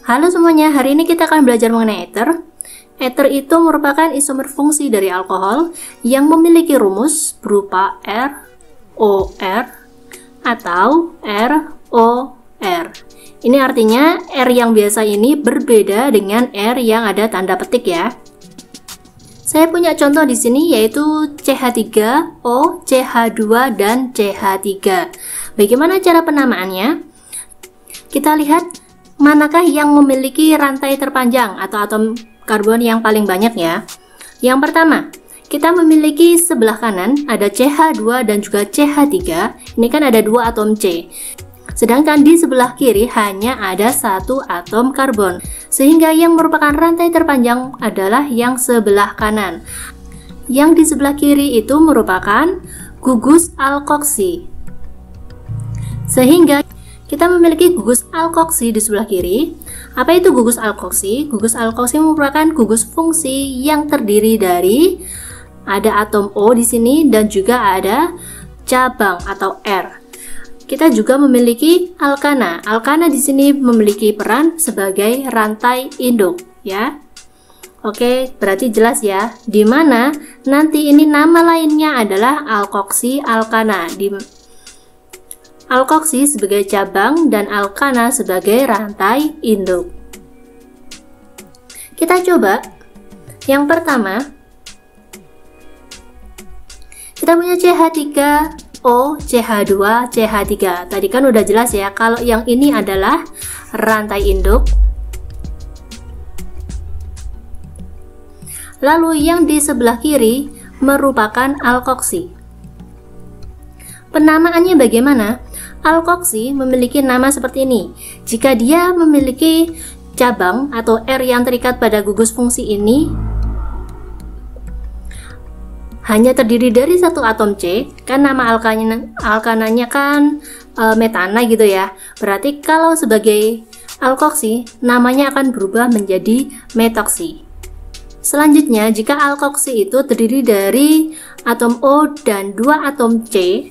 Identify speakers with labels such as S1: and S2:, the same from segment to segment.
S1: Halo semuanya, hari ini kita akan belajar mengenai ether. Ether itu merupakan isomer fungsi dari alkohol yang memiliki rumus berupa ROR atau ROR. Ini artinya R yang biasa ini berbeda dengan R yang ada tanda petik ya. Saya punya contoh di sini yaitu CH3O, CH2 dan CH3. Bagaimana cara penamaannya? Kita lihat manakah yang memiliki rantai terpanjang atau atom karbon yang paling banyak ya. Yang pertama, kita memiliki sebelah kanan ada CH2 dan juga CH3. Ini kan ada dua atom C. Sedangkan di sebelah kiri hanya ada satu atom karbon. Sehingga yang merupakan rantai terpanjang adalah yang sebelah kanan. Yang di sebelah kiri itu merupakan gugus alkoksi. Sehingga kita memiliki gugus alkoksi di sebelah kiri. Apa itu gugus alkoksi? Gugus alkoksi merupakan gugus fungsi yang terdiri dari ada atom O di sini dan juga ada cabang atau R. Kita juga memiliki alkana. Alkana di sini memiliki peran sebagai rantai induk, ya. Oke, berarti jelas ya. Di mana nanti ini nama lainnya adalah alkoksi alkana. Alkoksi sebagai cabang dan alkana sebagai rantai induk. Kita coba. Yang pertama, kita punya CH3O, CH2, CH3. Tadi kan udah jelas ya, kalau yang ini adalah rantai induk. Lalu yang di sebelah kiri merupakan alkoksi. Penamaannya bagaimana? Alkoksi memiliki nama seperti ini. Jika dia memiliki cabang atau R yang terikat pada gugus fungsi ini hanya terdiri dari satu atom C, kan nama alkananya kan metana gitu ya. Berarti kalau sebagai alkoksi namanya akan berubah menjadi metoksi. Selanjutnya, jika alkoksi itu terdiri dari atom O dan dua atom C,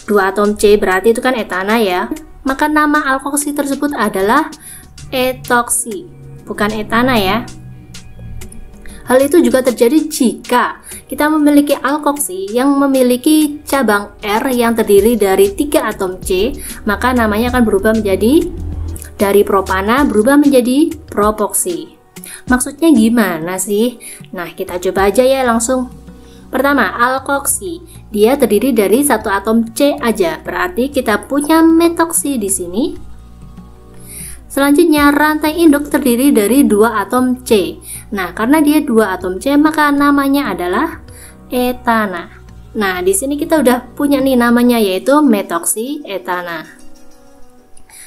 S1: dua atom C berarti itu kan etana ya, maka nama alkoksi tersebut adalah etoksi, bukan etana ya. Hal itu juga terjadi jika kita memiliki alkoksi yang memiliki cabang R yang terdiri dari 3 atom C, maka namanya akan berubah menjadi dari propana berubah menjadi propoksi. Maksudnya gimana sih? Nah, kita coba aja ya langsung. Pertama, alkoksi. Dia terdiri dari satu atom C aja. Berarti kita punya metoksi di sini. Selanjutnya, rantai induk terdiri dari dua atom C. Nah, karena dia dua atom C, maka namanya adalah etana. Nah, di sini kita udah punya nih namanya yaitu metoksi etana.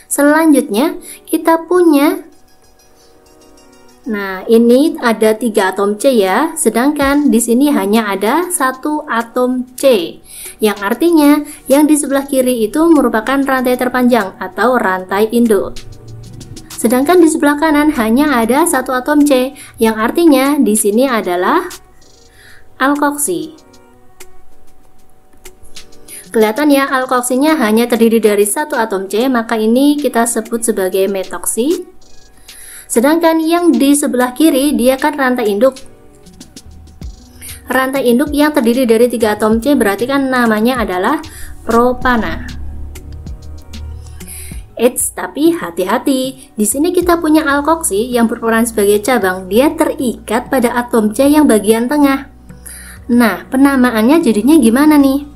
S1: Selanjutnya, kita punya ini ada 3 atom C ya, sedangkan di sini hanya ada satu atom C, yang artinya yang di sebelah kiri itu merupakan rantai terpanjang atau rantai induk. Sedangkan di sebelah kanan hanya ada satu atom C, yang artinya di sini adalah alkoksi. Kelihatan ya, alkoksinya hanya terdiri dari satu atom C, maka ini kita sebut sebagai metoksi. Sedangkan yang di sebelah kiri dia kan rantai induk. Rantai induk yang terdiri dari 3 atom C berarti kan namanya adalah propana. Tapi hati-hati. Di sini kita punya alkoksi yang berperan sebagai cabang. Dia terikat pada atom C yang bagian tengah. Nah, penamaannya jadinya gimana nih?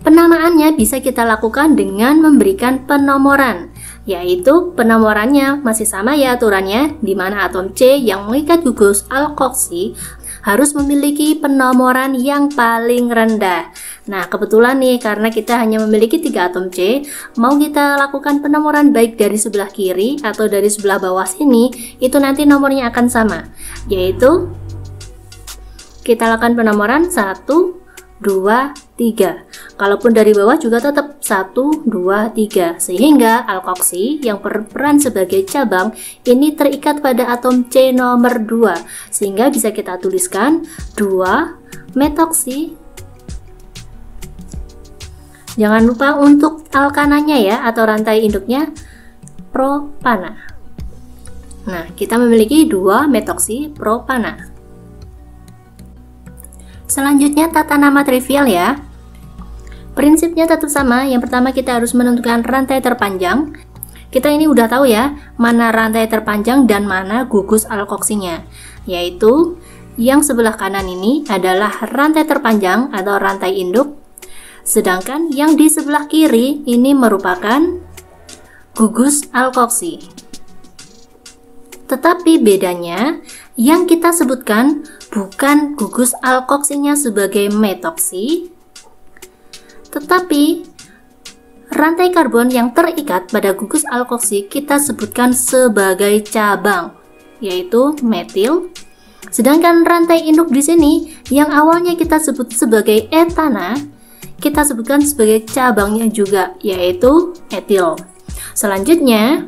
S1: Penamaannya bisa kita lakukan dengan memberikan penomoran, yaitu penomorannya masih sama ya aturannya, di mana atom C yang mengikat gugus alkoksi harus memiliki penomoran yang paling rendah. Nah, kebetulan nih karena kita hanya memiliki 3 atom C, mau kita lakukan penomoran baik dari sebelah kiri atau dari sebelah bawah sini, itu nanti nomornya akan sama, yaitu kita lakukan penomoran 1, 2, 3. Kalaupun dari bawah juga tetap 1, 2, 3. Sehingga alkoksi yang berperan sebagai cabang ini terikat pada atom C nomor 2. Sehingga bisa kita tuliskan 2 metoksi. Jangan lupa untuk alkananya ya, atau rantai induknya propana. Nah, kita memiliki 2 metoksipropana. Selanjutnya tata nama trivial ya. Prinsipnya tetap sama. Yang pertama kita harus menentukan rantai terpanjang. Kita ini udah tahu ya, mana rantai terpanjang dan mana gugus alkoksinya. Yaitu yang sebelah kanan ini adalah rantai terpanjang atau rantai induk. Sedangkan yang di sebelah kiri ini merupakan gugus alkoksi. Tetapi bedanya, yang kita sebutkan bukan gugus alkoksinya sebagai metoksi, tetapi rantai karbon yang terikat pada gugus alkoksi kita sebutkan sebagai cabang, yaitu metil. Sedangkan rantai induk di sini yang awalnya kita sebut sebagai etana, kita sebutkan sebagai cabangnya juga, yaitu etil. Selanjutnya,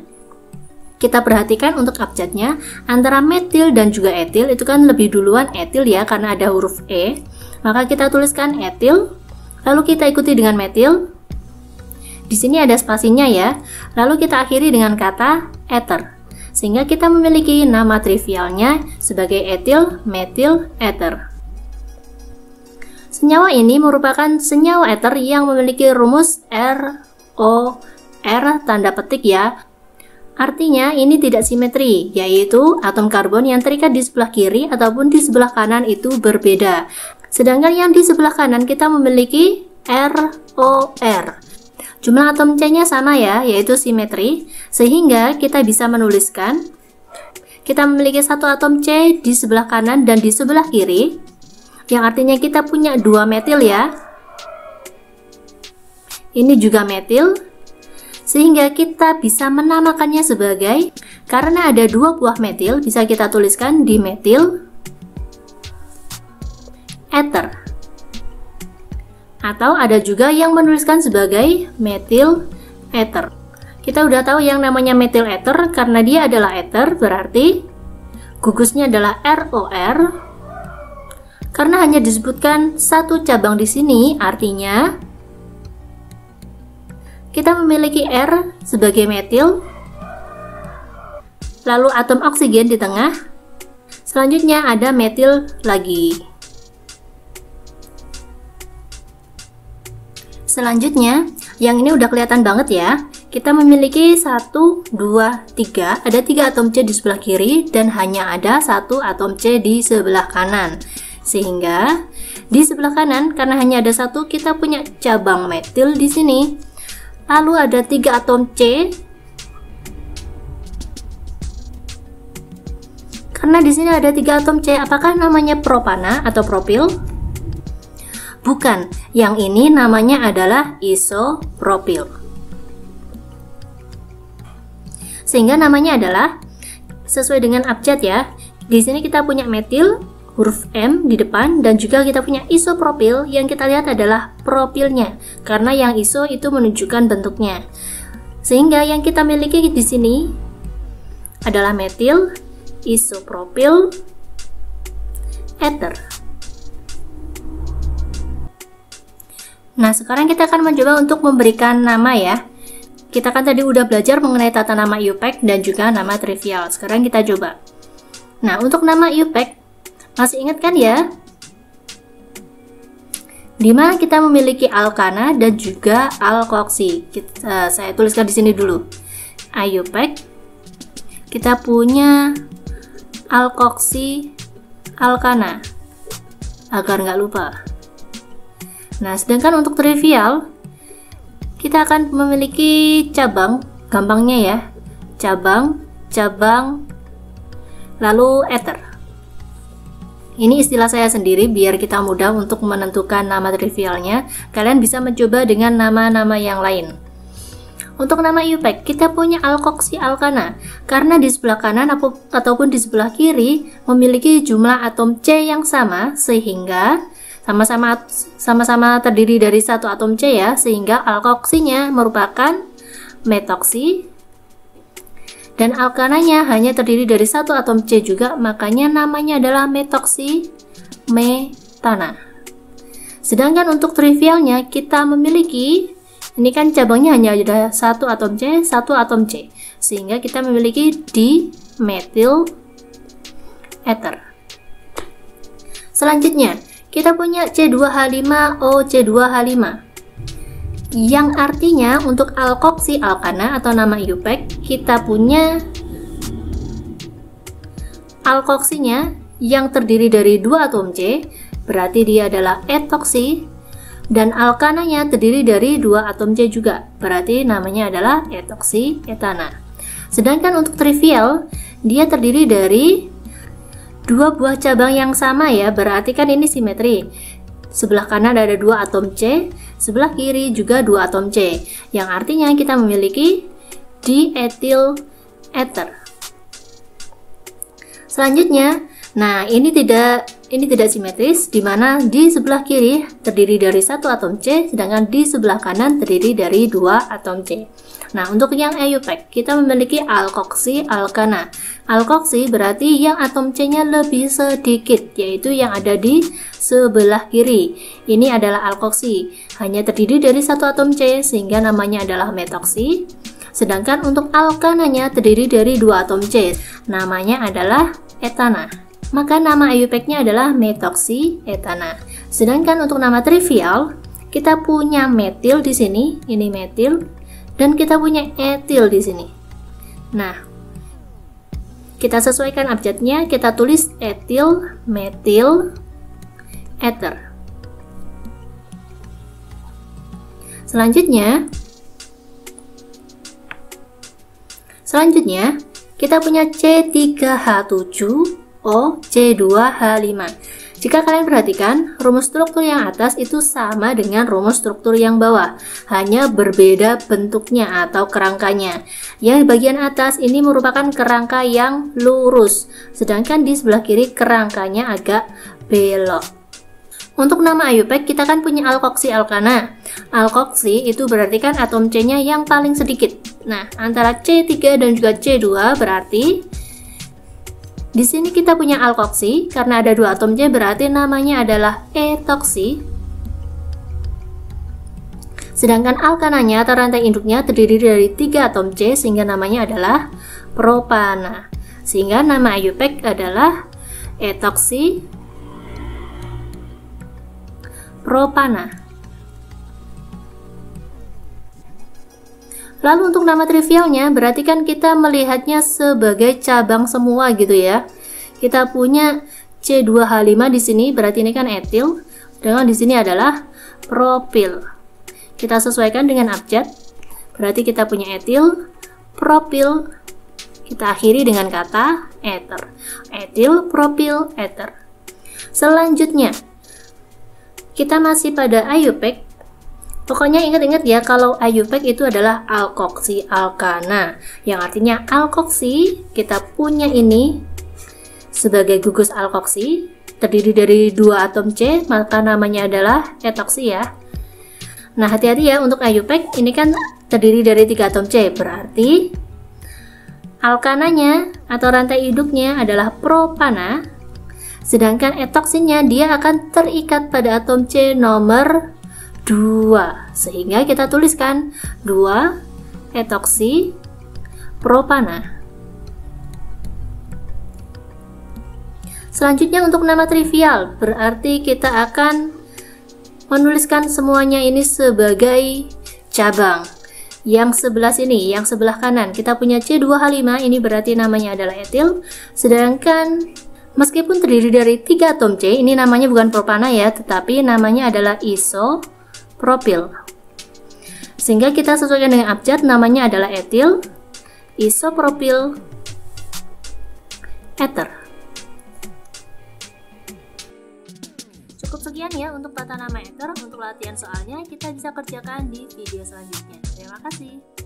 S1: kita perhatikan untuk abjadnya, antara metil dan juga etil itu kan lebih duluan etil ya, karena ada huruf E. Maka kita tuliskan etil, lalu kita ikuti dengan metil. Di sini ada spasinya ya, lalu kita akhiri dengan kata ether. Sehingga kita memiliki nama trivialnya sebagai etil, metil, ether. Senyawa ini merupakan senyawa ether yang memiliki rumus ROR tanda petik ya. Artinya ini tidak simetri, yaitu atom karbon yang terikat di sebelah kiri ataupun di sebelah kanan itu berbeda. Sedangkan yang di sebelah kanan kita memiliki ROR. Jumlah atom C-nya sama ya, yaitu simetri, sehingga kita bisa menuliskan kita memiliki satu atom C di sebelah kanan dan di sebelah kiri, yang artinya kita punya 2 metil ya. Ini juga metil, sehingga kita bisa menamakannya sebagai, karena ada 2 buah metil, bisa kita tuliskan di metil ether. Atau ada juga yang menuliskan sebagai metil ether. Kita udah tahu yang namanya metil ether karena dia adalah ether, berarti gugusnya adalah ROR. Karena hanya disebutkan satu cabang di sini, artinya kita memiliki R sebagai metil, lalu atom oksigen di tengah, selanjutnya ada metil lagi. Selanjutnya, yang ini udah kelihatan banget ya, kita memiliki 1, 2, 3, ada 3 atom C di sebelah kiri dan hanya ada 1 atom C di sebelah kanan. Sehingga di sebelah kanan, karena hanya ada 1, kita punya cabang metil di sini. Lalu ada 3 atom C. Karena di sini ada 3 atom C, apakah namanya propana atau propil? Bukan, yang ini namanya adalah isopropil. Sehingga namanya adalah sesuai dengan abjad ya. Di sini kita punya metil, huruf M di depan, dan juga kita punya isopropil yang kita lihat adalah propilnya, karena yang iso itu menunjukkan bentuknya. Sehingga yang kita miliki di sini adalah metil, isopropil, ether. Nah, sekarang kita akan mencoba untuk memberikan nama ya. Kita kan tadi udah belajar mengenai tata nama IUPAC dan juga nama trivial. Sekarang kita coba. Nah, untuk nama IUPAC, masih ingat kan ya? Dimana kita memiliki alkana dan juga alkoksi. Saya tuliskan di sini dulu. IUPAC, kita punya alkoksi alkana, agar nggak lupa. Nah, sedangkan untuk trivial, kita akan memiliki cabang, gampangnya ya, cabang, lalu ether. Ini istilah saya sendiri biar kita mudah untuk menentukan nama trivialnya. Kalian bisa mencoba dengan nama-nama yang lain. Untuk nama IUPAC, kita punya alkoksi alkana, karena di sebelah kanan ataupun di sebelah kiri memiliki jumlah atom C yang sama, sehingga sama-sama terdiri dari satu atom C ya, sehingga alkoksinya merupakan metoksi, dan alkananya hanya terdiri dari satu atom C juga, makanya namanya adalah metoksi metana. Sedangkan untuk trivialnya kita memiliki, ini kan cabangnya hanya ada satu atom C, sehingga kita memiliki di metil ether. Selanjutnya, kita punya C2H5OC2H5 yang artinya untuk alkoksi alkana atau nama IUPAC kita punya alkoksinya yang terdiri dari 2 atom C, berarti dia adalah etoksi, dan alkananya terdiri dari 2 atom C juga, berarti namanya adalah etoksi etana. Sedangkan untuk trivial dia terdiri dari 2 buah cabang yang sama ya, berarti kan ini simetri. Sebelah kanan ada 2 atom C, sebelah kiri juga 2 atom C, yang artinya kita memiliki diethyl ether. Selanjutnya, nah ini tidak simetris, di mana di sebelah kiri terdiri dari 1 atom C, sedangkan di sebelah kanan terdiri dari 2 atom C. Nah, untuk yang IUPAC, kita memiliki alkoksi alkana. Alkoksi berarti yang atom C-nya lebih sedikit, yaitu yang ada di sebelah kiri. Ini adalah alkoksi, hanya terdiri dari 1 atom C, sehingga namanya adalah metoksi. Sedangkan untuk alkananya terdiri dari 2 atom C, namanya adalah etana. Maka nama IUPAC-nya adalah metoksi etana. Sedangkan untuk nama trivial, kita punya metil di sini, ini metil, dan kita punya etil di sini. Nah, kita sesuaikan abjadnya, kita tulis etil, metil, ether. Selanjutnya kita punya C3H7OC2H5. Jika kalian perhatikan, rumus struktur yang atas itu sama dengan rumus struktur yang bawah, hanya berbeda bentuknya atau kerangkanya. Yang bagian atas ini merupakan kerangka yang lurus, sedangkan di sebelah kiri kerangkanya agak belok. Untuk nama IUPAC kita kan punya alkoksi alkana. Alkoksi itu berarti kan atom C-nya yang paling sedikit. Nah, antara C3 dan juga C2 berarti di sini kita punya alkoksi, karena ada 2 atom C berarti namanya adalah etoksi. Sedangkan alkananya atau rantai induknya terdiri dari 3 atom C sehingga namanya adalah propana. Sehingga nama IUPAC adalah etoksi propana. Lalu untuk nama trivialnya berarti kan kita melihatnya sebagai cabang semua gitu ya. Kita punya C2H5 di sini, berarti ini kan etil, sedangkan di sini adalah propil. Kita sesuaikan dengan abjad. Berarti kita punya etil, propil, kita akhiri dengan kata ether. Etil, propil, ether. Selanjutnya kita masih pada IUPAC. Pokoknya ingat-ingat ya, kalau IUPAC itu adalah alkoksi alkana, yang artinya alkoksi kita punya ini sebagai gugus alkoksi terdiri dari 2 atom C, maka namanya adalah etoksi ya. Nah, hati-hati ya, untuk IUPAC ini kan terdiri dari 3 atom C, berarti alkananya atau rantai induknya adalah propana, sedangkan etoksinya dia akan terikat pada atom C nomor 2, sehingga kita tuliskan 2 etoksi propana. Selanjutnya untuk nama trivial, berarti kita akan menuliskan semuanya ini sebagai cabang. Yang sebelah sini, yang sebelah kanan, kita punya C2H5, ini berarti namanya adalah etil, sedangkan meskipun terdiri dari 3 atom C, ini namanya bukan propana ya, tetapi namanya adalah isopropil. Sehingga kita sesuaikan dengan abjad, namanya adalah etil, isopropil, ether. Cukup sekian ya untuk tata nama ether. Untuk latihan soalnya kita bisa kerjakan di video selanjutnya. Terima kasih.